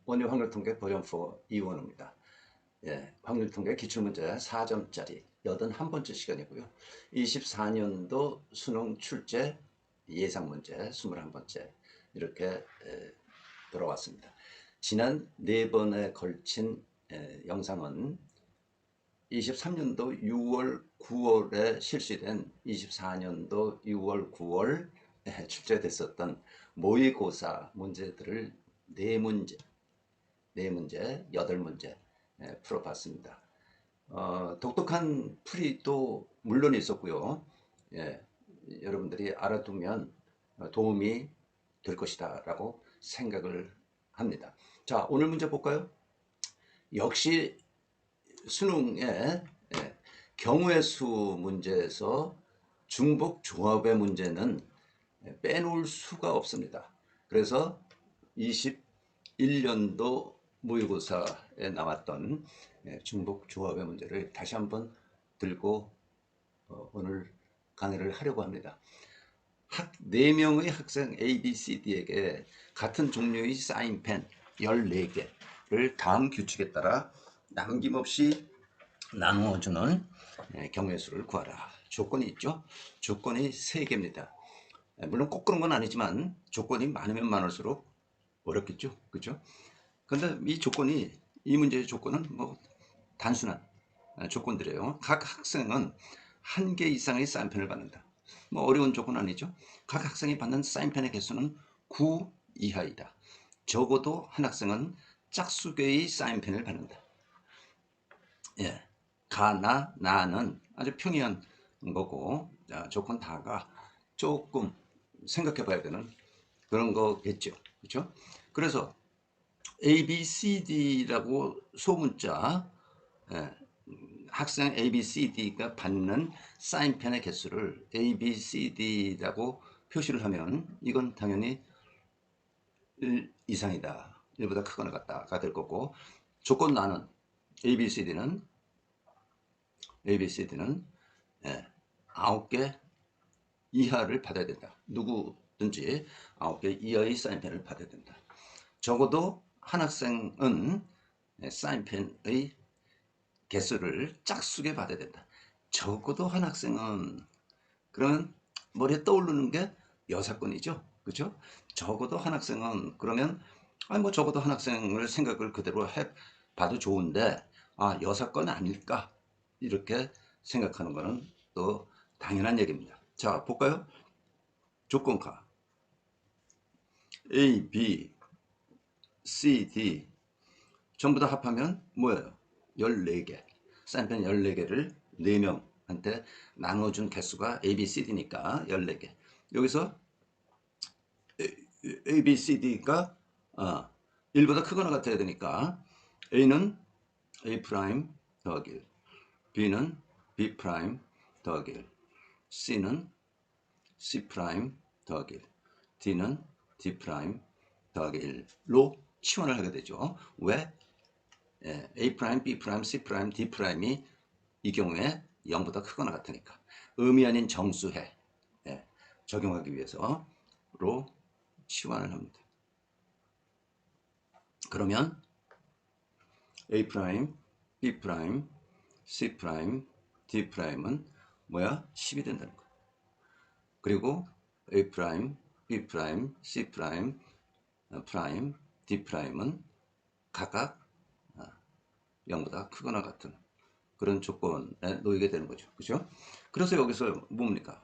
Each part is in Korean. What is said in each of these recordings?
원유 확률통계 버전 4 이원우입니다. 예, 확률통계 기출문제 4점짜리 81번째 시간이고요. 24년도 수능 출제 예상문제 21번째 이렇게 돌아왔습니다. 지난 4번에 걸친 영상은 23년도 6월, 9월에 실시된 24년도 6월, 9월에 출제됐었던 모의고사 문제들을 4문제, 8문제 풀어봤습니다. 독특한 풀이도 물론 있었고요. 예, 여러분들이 알아두면 도움이 될 것이다 라고 생각을 합니다. 자, 오늘 문제 볼까요? 역시 수능의 경우의 수 문제에서 중복 조합의 문제는 빼놓을 수가 없습니다. 그래서 21년도 모의고사에 나왔던 중복 조합의 문제를 다시 한번 들고 오늘 강의를 하려고 합니다. 4명의 학생 A, B, C, D에게 같은 종류의 사인펜 14개를 다음 규칙에 따라 남김없이 나누어주는 경우의 수를 구하라. 조건이 있죠. 조건이 3개입니다. 물론 꼭 그런 건 아니지만 조건이 많으면 많을수록 어렵겠죠. 그렇죠? 근데 이 문제의 조건은 뭐 단순한 조건들이에요. 각 학생은 1개 이상의 사인펜을 받는다. 뭐 어려운 조건 아니죠. 각 학생이 받는 사인펜의 개수는 9 이하이다. 적어도 한 학생은 짝수개의 사인펜을 받는다. 예, 나는 아주 평이한 거고, 조건 다가 조금 생각해 봐야 되는 그런 거겠죠. 그렇죠? 그래서 A, B, C, D라고 소문자, 예, 학생 A, B, C, D가 받는 사인펜의 개수를 A, B, C, D라고 표시를 하면 이건 당연히 1 이상이다. 1보다 크거나 같다가 될 거고, 조건 나는 A, B, C, D는 A, B, C, D는 9개 이하를 받아야 된다. 누구든지 9개 이하의 사인펜을 받아야 된다. 적어도 한 학생은 사인펜의 개수를 짝수게 받아야 된다. 적어도 한 학생은 그러면 머리에 떠오르는 게 여사건이죠. 그렇죠? 적어도 한 학생은 그러면 뭐 적어도 한 학생을 생각을 그대로 해 봐도 좋은데 여사건 아닐까 이렇게 생각하는 거는 또 당연한 얘기입니다. 자, 볼까요? 조건가 A, B, C, D 전부 다 합하면 뭐예요? 14개. 사인펜 14개를 4명한테 나눠준 개수가 A, B, C, D니까 14개. 여기서 A, B, C, D가 1보다 크거나 같아야 되니까 A는 A' 더하기 1, B는 B' 더하기 1, C는 C' 더하기 1, D는 D' 더하기 1로 치환을 하게 되죠. 왜? A', B', C', D'이 이 경우에 0보다 크거나 같으니까 의미 아닌 정수해 적용하기 위해서로 치환을 합니다. 그러면 A', B', C', D'은 뭐야? 10이 된다는 거야. 그리고 A', B', C', D'은 각각 0보다 크거나 같은 그런 조건에 놓이게 되는 거죠. 그죠? 그래서 여기서 뭡니까?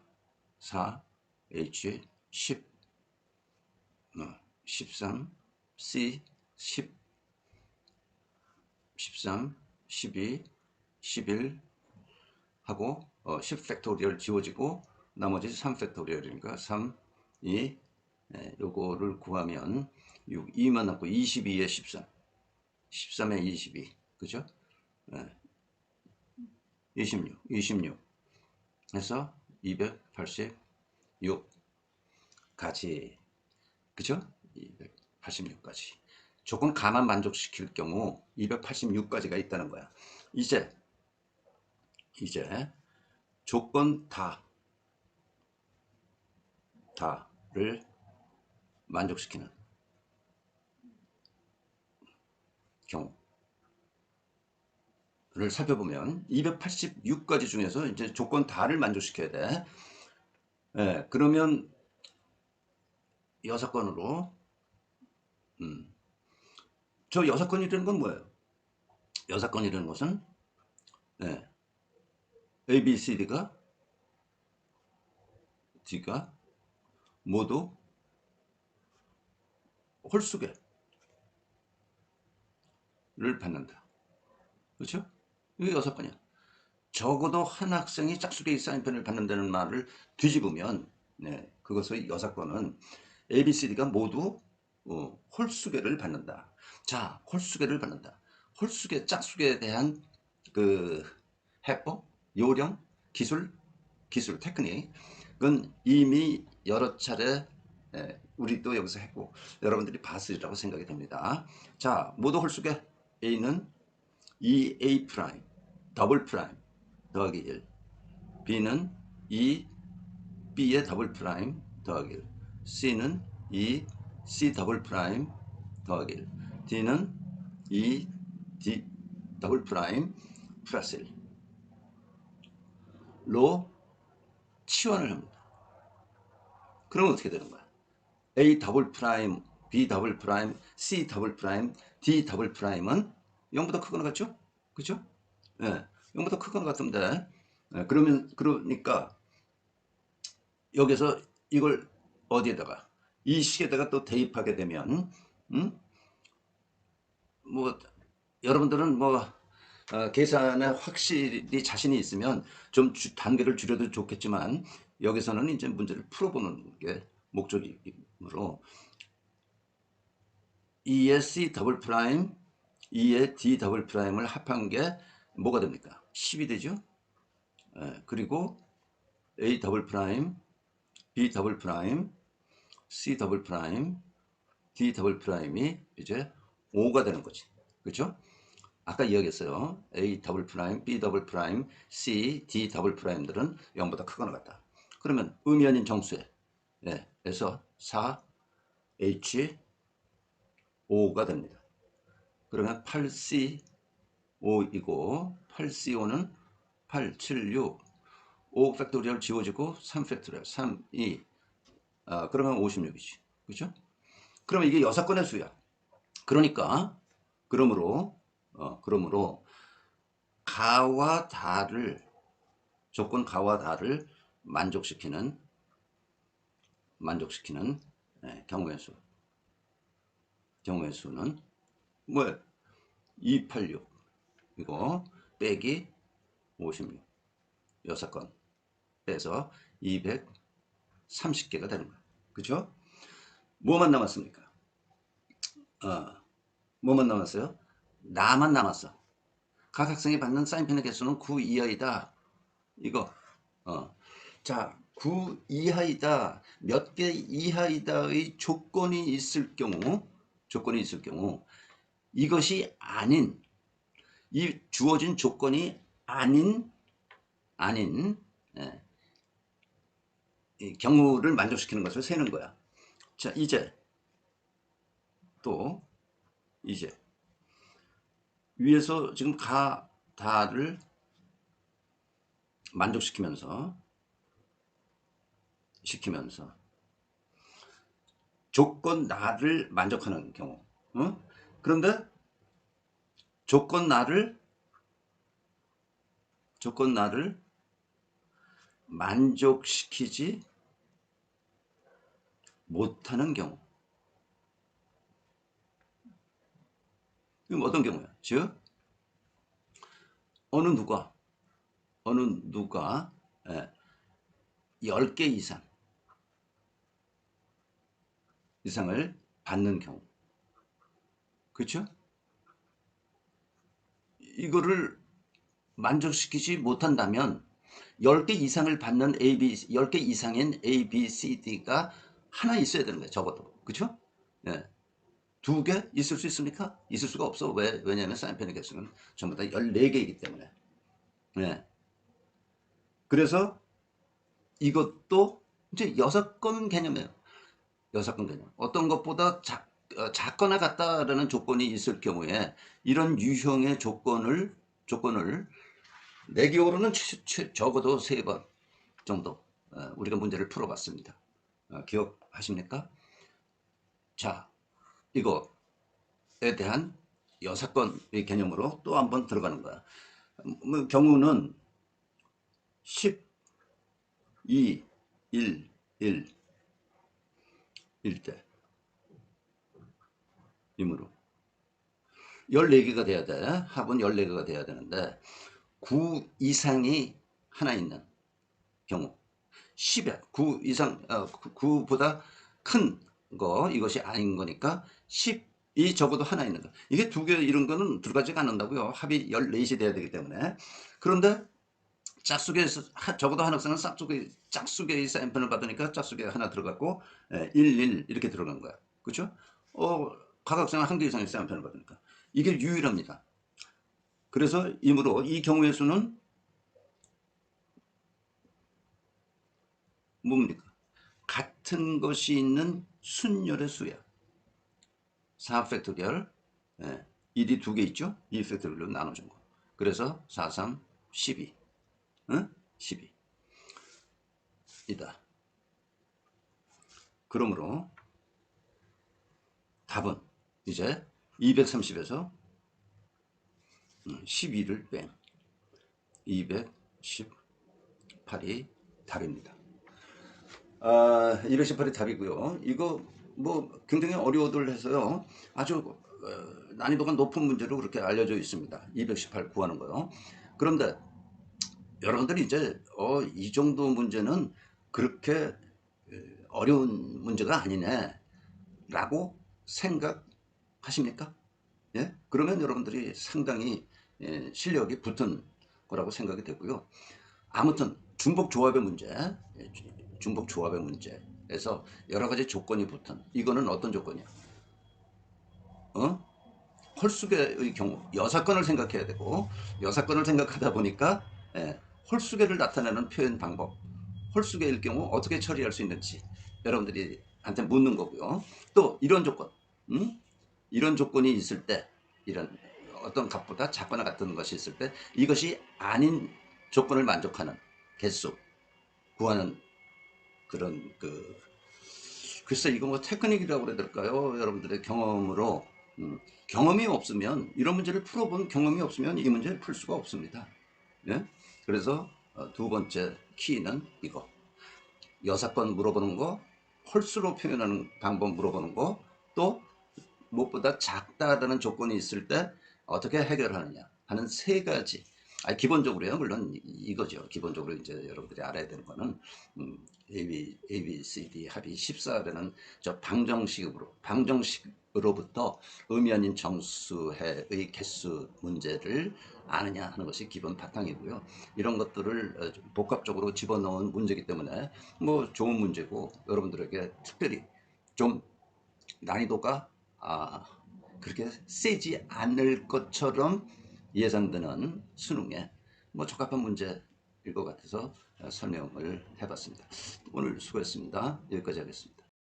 4, H, 10, 13, C, 10, 13, 12, 11 하고 10 팩토리얼 지워지고 나머지 3 팩토리얼이니까 3, 2 요거를 구하면 6, 2만 남고 22에 13, 13에 22 그죠? 26 해서 286까지 그죠? 286까지 조건 가만 만족시킬 경우 286까지가 있다는 거야. 이제 조건 다를 만족시키는 경우를 살펴보면 286가지 중에서 이제 조건 다를 만족시켜야 돼. 예, 그러면 6건으로 저 6건이라는 건 뭐예요? 6건이라는 것은 예, A, B, C, D가 모두 홀수계를 받는다. 그렇죠? 이게 6건이야. 적어도 한 학생이 짝수계의 사인펜을 받는다는 말을 뒤집으면 네, 그것의 6건은 A, B, C, D가 모두 홀수계를 받는다. 자, 홀수계를 받는다. 홀수계, 짝수계에 대한 그 해법, 요령, 기술, 테크닉, 그건 이미 여러 차례 우리도 여기서 했고 여러분들이 봤으리라고 생각이 됩니다. 자, 모두 홀수계 A는 2A 프라임, 더블 프라임 더하기 1, B는 2B의 더블 프라임 더하기 1, C는 2C 더블 프라임 더하기 1, D는 2D 더블 프라임 플러스 1로 치환을 합니다. 그럼 어떻게 되는 거야? A 더블 프라임, B 더블 프라임, C 더블 프라임, D 더블 프라임은 0보다 크거나 같죠? 그죠? 예, 0보다 크거나 같은데, 예, 그러니까 여기서 이걸 어디에다가 이 식에다가 또 대입하게 되면, 뭐 여러분들은 뭐 계산에 확실히 자신이 있으면 좀 단계를 줄여도 좋겠지만 여기서는 이제 문제를 풀어보는 게 목적이므로 2의 C 더블 프라임, 2의 D 더블 프라임을 합한 게 뭐가 됩니까? 10이 되죠? 그리고 A 더블 프라임, B 더블 프라임, C 더블 프라임, D 더블 프라임이 이제 5가 되는 거지. 그렇죠? 아까 이야기했어요. A 더블 프라임, B 더블 프라임, C, D 더블 프라임들은 0보다 크거나 같다. 그러면 의미 아닌 정수에 에서 4H 5가 됩니다. 그러면 8C5이고 8C5는 8, 7, 6 5 팩토리얼 지워지고 3 팩토리얼 3, 2 그러면 56이지. 그렇죠? 그러면 이게 6건의 수야. 그러니까 그러므로 가와 다를 조건 가와 다를 만족시키는 경우의 수는 뭐야? 286 이거 빼기 56 6건 빼서 230개가 되는 거야. 그죠? 뭐만 남았습니까? 뭐만 남았어요? 나만 남았어. 각 학생이 받는 사인펜의 개수는 9 이하이다. 이거 자, 9 이하이다. 몇 개 이하이다의 조건이 있을 경우 이것이 아닌 이 주어진 조건이 아닌 예, 이 경우를 만족시키는 것을 세는 거야. 자, 이제 위에서 지금 가 다를 만족시키면서 조건 나를 만족하는 경우. 그런데 조건 나를 만족시키지 못하는 경우. 이건 어떤 경우야? 즉 어느 누가 10개 이상을 받는 경우. 그렇죠? 이거를 만족시키지 못한다면 10개 이상을 받는 10개 이상인 A, B, C, D가 하나 있어야 되는 거예요. 적어도. 그렇죠? 네. 2개 있을 수 있습니까? 있을 수가 없어. 왜냐하면 사인펜의 개수는 전부 다 14개이기 때문에. 네. 그래서 이것도 이제 6건 개념이에요. 6건 개념. 어떤 것보다 작거나 같다라는 조건이 있을 경우에 이런 유형의 조건을 내 기억으로는 적어도 3번 정도 우리가 문제를 풀어봤습니다. 기억하십니까? 자, 이거에 대한 여사건의 개념으로 또 한번 들어가는 거야. 경우는 10, 2, 1, 1 때 이므로 14개가 돼야 돼. 합은 14개가 돼야 되는데 9 이상이 하나 있는 경우 10에 9 이상 9보다 큰 거 이것이 아닌 거니까 10이 적어도 하나 있는 거. 이게 2개 이런 거는 들어가지가 않는다고요. 합이 14이 돼야 되기 때문에. 그런데 짝수계에서 적어도 한 학생은 짝수계의 사인펜을 받으니까 짝수계 하나 들어갔고 1 이렇게 들어간 거야. 그렇죠? 각 학생은 한 개 이상의 사인펜을 받으니까 이게 유일합니다. 그래서 이므로 이 경우의 수는 뭡니까? 같은 것이 있는 순열의 수야. 4팩토리얼 1이 2개 있죠? 2팩토리얼로 나눠준 거. 그래서 4, 3, 12 12 이다. 그러므로 답은 이제 230에서 12를 뺀 218이 답입니다. 218이 답이고요. 이거 뭐 굉장히 어려워들 해서요. 아주 난이도가 높은 문제로 그렇게 알려져 있습니다. 218 구하는 거요. 그런데 여러분들이 이제 이 정도 문제는 그렇게 어려운 문제가 아니네 라고 생각하십니까? 예? 그러면 여러분들이 상당히 실력이 붙은 거라고 생각이 되고요. 아무튼 중복조합의 문제, 중복조합의 문제에서 여러 가지 조건이 붙은 이거는 어떤 조건이야? 홀수계의 경우 여사건을 생각해야 되고 여사건을 생각하다 보니까 홀수계를 나타내는 표현 방법, 홀수계일 경우 어떻게 처리할 수 있는지 여러분들이 한테 묻는 거고요. 또 이런 조건, 이런 조건이 있을 때, 이런 어떤 값보다 작거나 같은 것이 있을 때 이것이 아닌 조건을 만족하는 개수 구하는 그런 글쎄 이거 뭐 테크닉이라고 그래야 될까요? 여러분들의 경험으로 경험이 없으면 이런 문제를 풀어본 경험이 없으면 이 문제를 풀 수가 없습니다. 예? 그래서 2번째 키는 이거 여사건 물어보는 거, 홀수로 표현하는 방법 물어보는 거, 또 무엇보다 작다라는 조건이 있을 때 어떻게 해결하느냐 하는 3가지. 기본적으로요. 물론 이거죠. 기본적으로 이제 여러분들이 알아야 되는 거는 A, B, C, D 합이 14라는 저 방정식으로부터 의미 아닌 정수해의 개수 문제를 아느냐 하는 것이 기본 바탕이고요. 이런 것들을 복합적으로 집어넣은 문제이기 때문에 뭐 좋은 문제고 여러분들에게 특별히 좀 난이도가 그렇게 세지 않을 것처럼 예상되는 수능에 뭐 적합한 문제일 것 같아서 설명을 해봤습니다. 오늘 수고했습니다. 여기까지 하겠습니다.